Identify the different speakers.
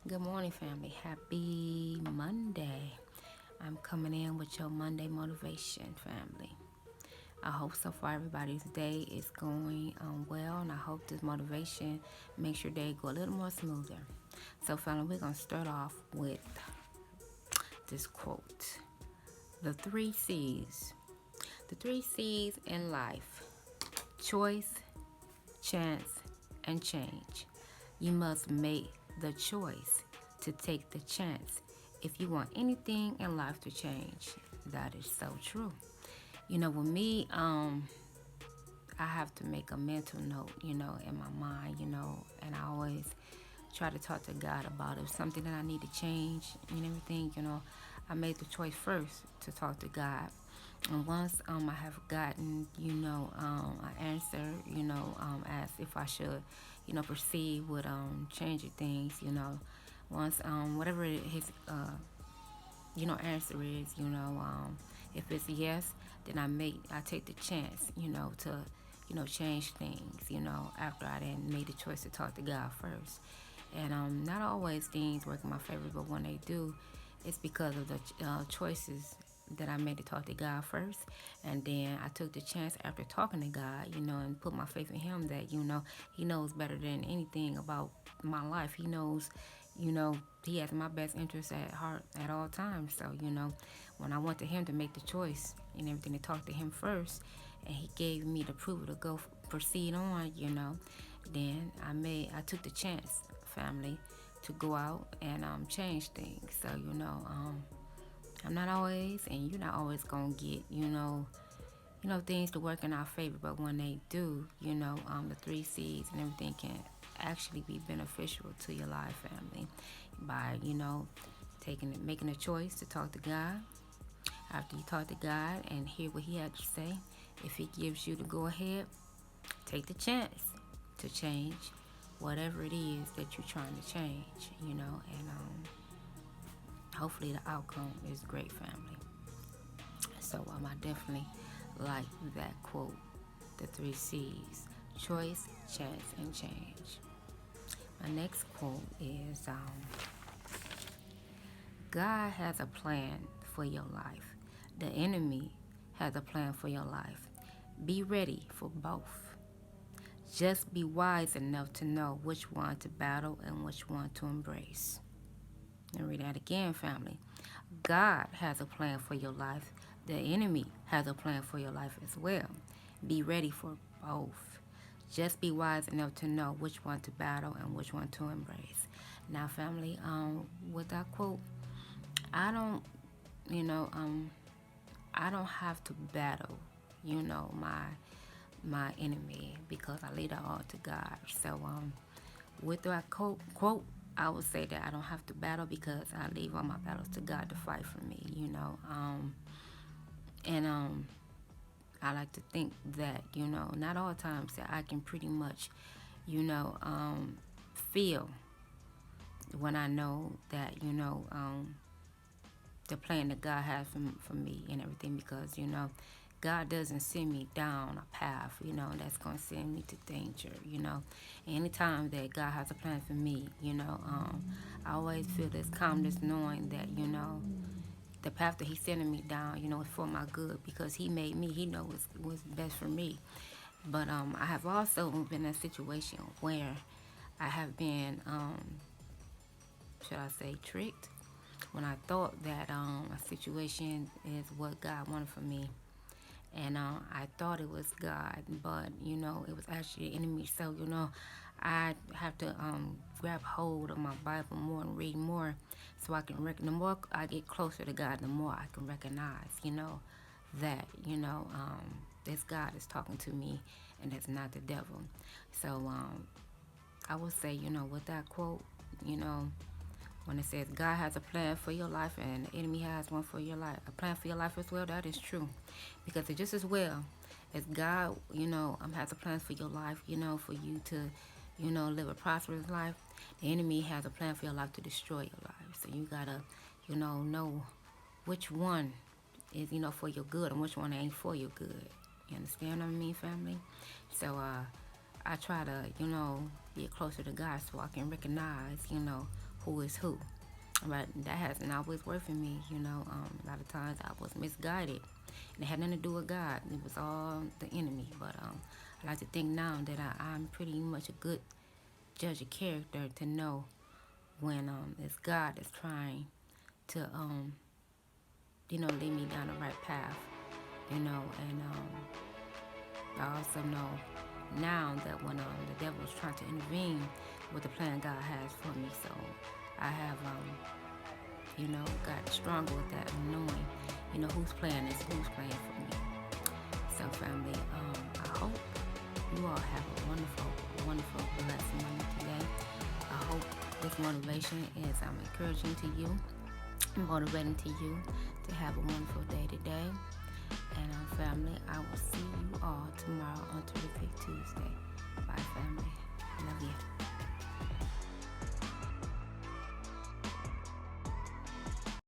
Speaker 1: Good morning, family. Happy Monday. I'm coming in with your Monday motivation, family. I hope so far everybody's day is going well, and I hope this motivation makes your day go a little more smoother. So, family, we're going to start off with this quote: The three C's. The three C's in life: choice, chance, and change. You must make the choice to take the chance if you want anything in life to change. That is so true. With me, I have to make a mental note, in my mind, and I always try to talk to God about it. If something that I need to change and everything, I made the choice first to talk to God. And once I have gotten, an answer, as if I should, proceed with changing things, once whatever his answer is, if it's yes, then I take the chance, to change things, after I then made the choice to talk to God first. And not always things work in my favor, but when they do, it's because of the choices that I made to talk to God first. And then I took the chance after talking to God, and put my faith in Him that, He knows better than anything about my life. He knows, He has my best interest at heart at all times. So, when I went to Him to make the choice and everything, to talk to Him first, and He gave me the approval to go proceed on, then I took the chance, family, to go out and change things. So, I'm not always, and you're not always gonna get, things to work in our favor. But when they do, the three C's and everything can actually be beneficial to your life, family, by making a choice to talk to God. After you talk to God and hear what He had to say, if He gives you the go ahead, take the chance to change whatever it is that you're trying to change, and hopefully the outcome is great, family. So I definitely like that quote, the three C's: choice, chance, and change. My next quote is God has a plan for your life. The enemy has a plan for your life. Be ready for both. Just be wise enough to know which one to battle and which one to embrace. And read that again, family. God has a plan for your life. The enemy has a plan for your life as well. Be ready for both. Just be wise enough to know which one to battle and which one to embrace. Now, family, with that quote, I don't, you know, I don't have to battle, my enemy, because I leave it all to God. So, with that quote, I would say that I don't have to battle because I leave all my battles to God to fight for me, and I like to think that, not all times that I can pretty much, feel when I know that, the plan that God has for me and everything, because, God doesn't send me down a path, that's going to send me to danger, Anytime that God has a plan for me, I always feel this calmness knowing that, the path that He's sending me down, is for my good, because He made me. He knows what's best for me. But I have also been in a situation where I have been, should I say, tricked, when I thought that a situation is what God wanted for me. And I thought it was God, but it was actually the enemy. So I have to grab hold of my Bible more and read more, so I can the more I get closer to God, the more I can recognize, that this God is talking to me, and it's not the devil. So I would say, with that quote, when it says God has a plan for your life and the enemy has one for your life, a plan for your life as well, that is true. Because it's just as well as God, has a plan for your life, for you to, live a prosperous life, the enemy has a plan for your life to destroy your life. So you gotta, know which one is, for your good and which one ain't for your good. You understand what I mean, family? So I try to, get closer to God so I can recognize, who is who. But that hasn't always worked for me, you know. A lot of times I was misguided. And it had nothing to do with God. It was all the enemy. But I like to think now that I'm pretty much a good judge of character to know when it's God that's trying to, lead me down the right path, and I also know now that when the devil is trying to intervene with the plan God has for me, so I have, got stronger with that, knowing, whose plan is who's playing for me. So family, I hope you all have a wonderful, wonderful, blessed morning today. I hope this motivation is encouraging to you, motivating to you to have a wonderful day today. And family, I will see you all tomorrow on Terrific